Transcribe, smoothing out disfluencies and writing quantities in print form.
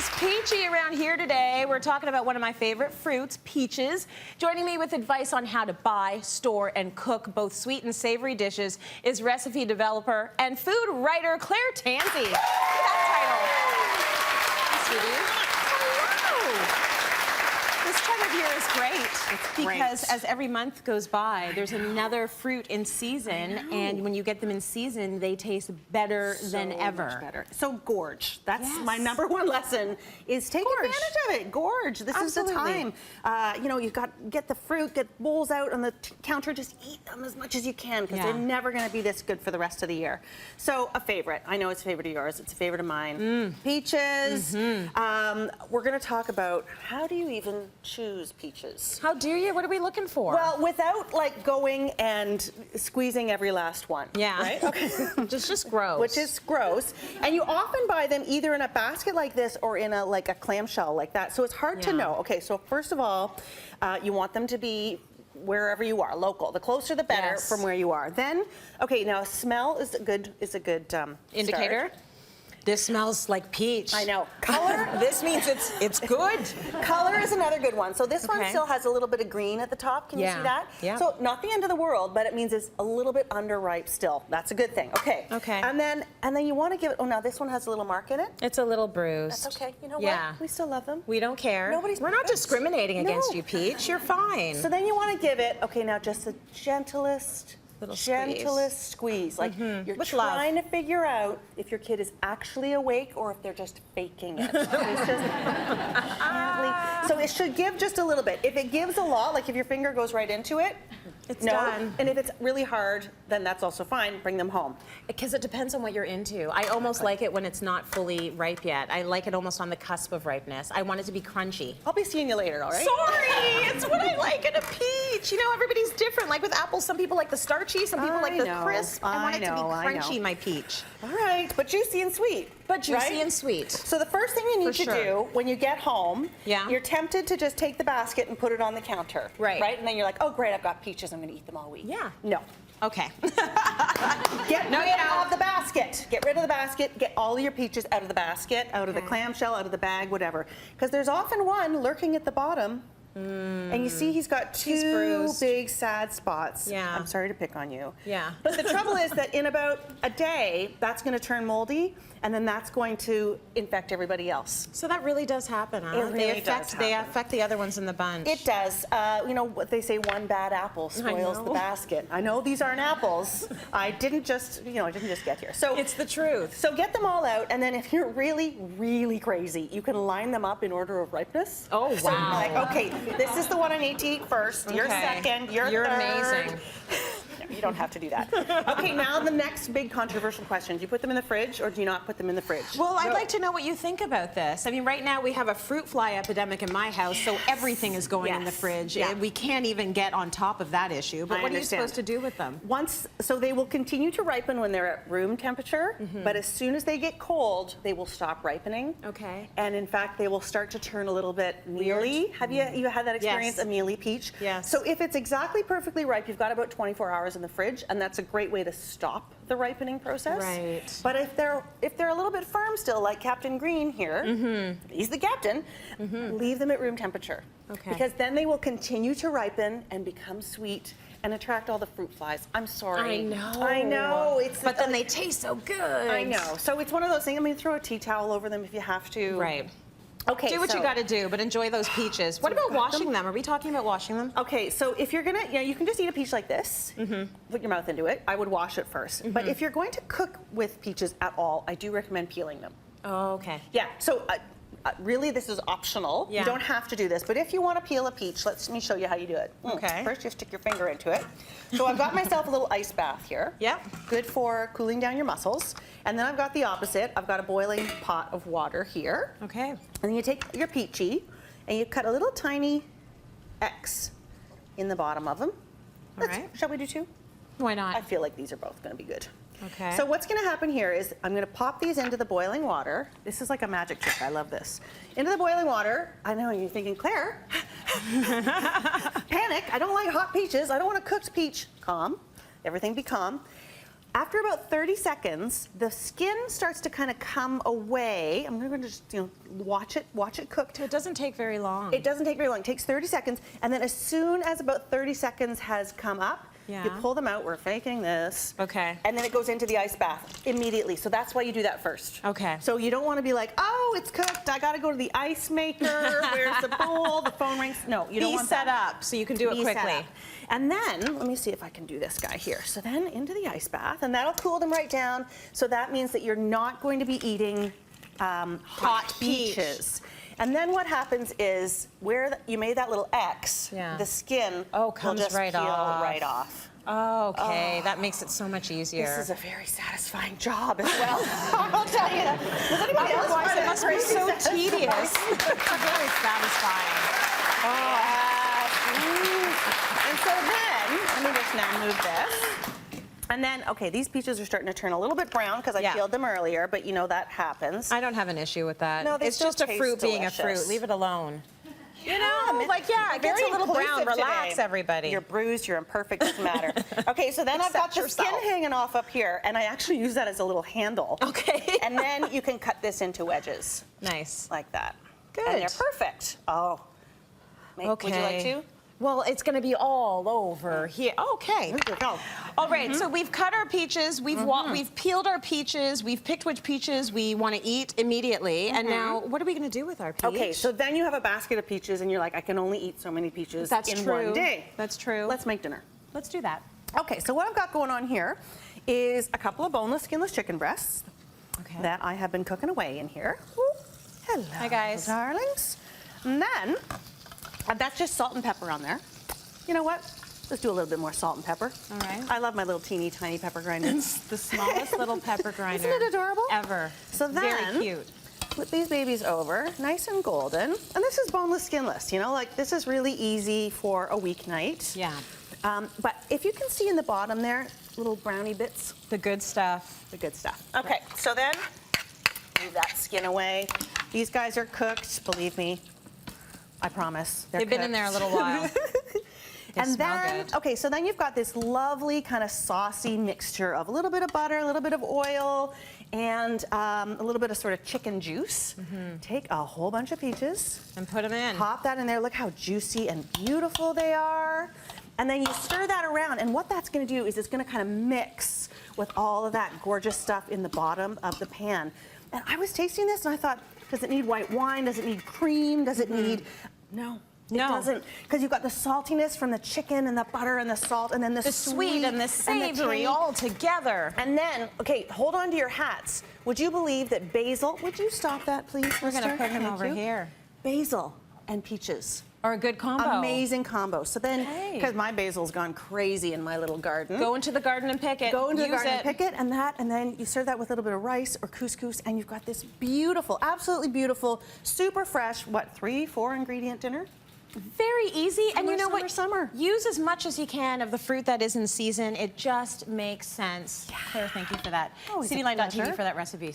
is peachy around here today. We're talking about one of my favorite fruits, peaches. Joining me with advice on how to buy, store, and cook both sweet and savory dishes is recipe developer and food writer Claire Tansey. That title. Hi, sweetie. Hello. This time of year is great because as every month goes by, there's another fruit in season, and when you get them in season, they taste better than ever. Much better. So gorge. That's my #1 lesson is take advantage of it. Gorge. This is the time. You know, you've got get the fruit, get bowls out on the counter, just eat them as much as you can because they're never going to be this good for the rest of the year. So a favorite. I know it's a favorite of yours. It's a favorite of mine. Peaches. We're going to talk about how do you even choose peaches? How dare you? What are we looking for? Well, without like going and squeezing every last one. Yeah. Right? Okay. just gross. Which is gross. And you often buy them either in a basket like this or in a like a clamshell like that. So it's hard to know. Okay, so first of all, you want them to be wherever you are, local. The closer the better from where you are. Then, okay, now smell is a good indicator. Start. This smells like peach. I know. Color. This means it's good. Color is another good one. So this one still has a little bit of green at the top. Can you see that? Yeah. So not the end of the world, but it means it's a little bit underripe still. That's a good thing. Okay. Okay. And then you want to give it. Oh, now this one has a little mark in it. It's a little bruised. That's okay. You know what? We still love them. We don't care. We're not discriminating against you, Peach. You're fine. So then you want to give it. Okay, now just the gentlest. Squeeze. Like you're trying to figure out if your kid is actually awake or if they're just faking it. It's just gently. So it should give just a little bit. If it gives a lot, like if your finger goes right into it, it's done. And if it's really hard, then that's also fine. Bring them home. Because it depends on what you're into. I almost like it when it's not fully ripe yet. I like it almost on the cusp of ripeness. I want it to be crunchy. I'll be seeing you later, all right? Sorry, it's what I like in a peach. You know, everybody's different. Like with apples, some people like the starchy, some people like the crisp. I want it to be crunchy, my peach. All right, but juicy and sweet. But juicy and sweet. So the first thing you need to do when you get home, you're tempted to just take the basket and put it on the counter. Right? And then you're like, oh great, I've got peaches, I'm gonna eat them all week. Yeah. No. Okay. Get rid of the basket. Get rid of the basket. Get all of your peaches out of the basket, out of the clamshell, out of the bag, whatever. Because there's often one lurking at the bottom. And you see he's got two big sad spots. Yeah. I'm sorry to pick on you. Yeah. But the trouble is that in about a day, that's going to turn moldy, and then that's going to infect everybody else. So that really does happen, huh? It really does happen. They affect the other ones in the bunch. It does. You know what they say, one bad apple spoils the basket. I know these aren't apples. I didn't just get here. So it's the truth. So get them all out, and then if you're really, really crazy, you can line them up in order of ripeness. Oh, wow. So like, okay, this is the one I need to eat first. You're second. You're third. Amazing. No, you don't have to do that. Okay, now the next big controversial question. Do you put them in the fridge or do you not put them in the fridge? Well, I'd like to know what you think about this. I mean, right now we have a fruit fly epidemic in my house, so everything is going in the fridge. We can't even get on top of that issue. But what are you supposed to do with them? So they will continue to ripen when they're at room temperature, but as soon as they get cold, they will stop ripening. Okay. And in fact, they will start to turn a little bit mealy. Have you had that experience, a mealy peach? Yes. So if it's exactly perfectly ripe, you've got about 24 hours in the fridge, and that's a great way to stop the ripening process. Right. But if they're a little bit firm still, like Captain Green here, he's the captain, leave them at room temperature. Okay. Because then they will continue to ripen and become sweet and attract all the fruit flies. I'm sorry. I know. But then they taste so good. I know. So it's one of those things. I mean, throw a tea towel over them if you have to. Right. Okay, do what you got to do, but enjoy those peaches. What about washing them? Are we talking about washing them? Okay, so if you're gonna, you can just eat a peach like this. Put your mouth into it. I would wash it first. But if you're going to cook with peaches at all, I do recommend peeling them. Oh, okay. Yeah. So really, this is optional. Yeah. You don't have to do this. But if you want to peel a peach, let me show you how you do it. Okay. First, you stick your finger into it. So I've got myself a little ice bath here. Yep. Good for cooling down your muscles. And then I've got the opposite. I've got a boiling pot of water here. Okay. And then you take your peachy and you cut a little tiny X in the bottom of them. All right. Shall we do two? Why not? I feel like these are both going to be good. Okay. So what's going to happen here is I'm going to pop these into the boiling water. This is like a magic trick. I love this. Into the boiling water. I know you're thinking, Claire, panic. I don't like hot peaches. I don't want a cooked peach. Calm. Everything be calm. After about 30 seconds, the skin starts to kind of come away. I'm going to just, watch it cook. So it doesn't take very long. It doesn't take very long. It takes 30 seconds. And then as soon as about 30 seconds has come up, you pull them out. We're faking this. Okay. And then it goes into the ice bath immediately. So that's why you do that first. Okay. So you don't want to be like, oh, it's cooked. I got to go to the ice maker. Where's the bowl? The phone rings. No, you don't want that. Be set up so you can do it quickly. And then, let me see if I can do this guy here. So then into the ice bath, and that'll cool them right down. So that means that you're not going to be eating hot peaches. And then what happens is where you made that little X, the skin will just peel right off. Oh, okay, that makes it so much easier. This is a very satisfying job as well. I'll tell you. Does anybody else find it must be so tedious. It's very satisfying. And so then, let me just now move this. And then, okay, these peaches are starting to turn a little bit brown because I peeled them earlier, but that happens. I don't have an issue with that. No, it's just a fruit being a fruit. Leave it alone. It gets a little brown. Relax, today. Everybody. You're bruised, you're imperfect, doesn't matter. Okay, so then I've got the skin hanging off up here, and I actually use that as a little handle. Okay. And then you can cut this into wedges. Nice. Like that. Good. And they're perfect. Oh. Okay. Would you like to? Well, it's going to be all over here. Okay. All right, so we've cut our peaches, we've peeled our peaches, we've picked which peaches we want to eat immediately, and now what are we going to do with our peach? Okay, so then you have a basket of peaches, and you're like, I can only eat so many peaches in one day. That's true. Let's make dinner. Let's do that. Okay, so what I've got going on here is a couple of boneless, skinless chicken breasts that I have been cooking away in here. Ooh, hello, hi guys, darlings. And then that's just salt and pepper on there. You know what? Let's do a little bit more salt and pepper. All right. I love my little teeny tiny pepper grinder. It's the smallest little pepper grinder. Isn't it adorable? Ever. So then, very cute. Flip these babies over, nice and golden. And this is boneless, skinless. This is really easy for a weeknight. Yeah. But if you can see in the bottom there, little brownie bits. The good stuff. The good stuff. Okay, so then move that skin away. These guys are cooked, believe me. I promise. They've been in there a little while. And then, okay, so then you've got this lovely kind of saucy mixture of a little bit of butter, a little bit of oil, and a little bit of sort of chicken juice. Take a whole bunch of peaches. And put them in. Pop that in there. Look how juicy and beautiful they are. And then you stir that around, and what that's going to do is it's going to kind of mix with all of that gorgeous stuff in the bottom of the pan. And I was tasting this, and I thought, does it need white wine? Does it need cream? Does it need... No. It doesn't, because you've got the saltiness from the chicken and the butter and the salt, and then the sweet and the savory all together. And then, okay, hold on to your hats. Would you believe that basil, would you stop that, please, We're going to put him over here. Basil and peaches. Are a good combo. Amazing combo. So then, because my basil's gone crazy in my little garden. Go into the garden and pick it. Go into the garden and pick it, and then you serve that with a little bit of rice or couscous, and you've got this beautiful, absolutely beautiful, super fresh, 3-4 ingredient dinner? Very easy, and you know what? Summer. Use as much as you can of the fruit that is in season. It just makes sense. Claire, thank you for that. Cityline.tv for that recipe.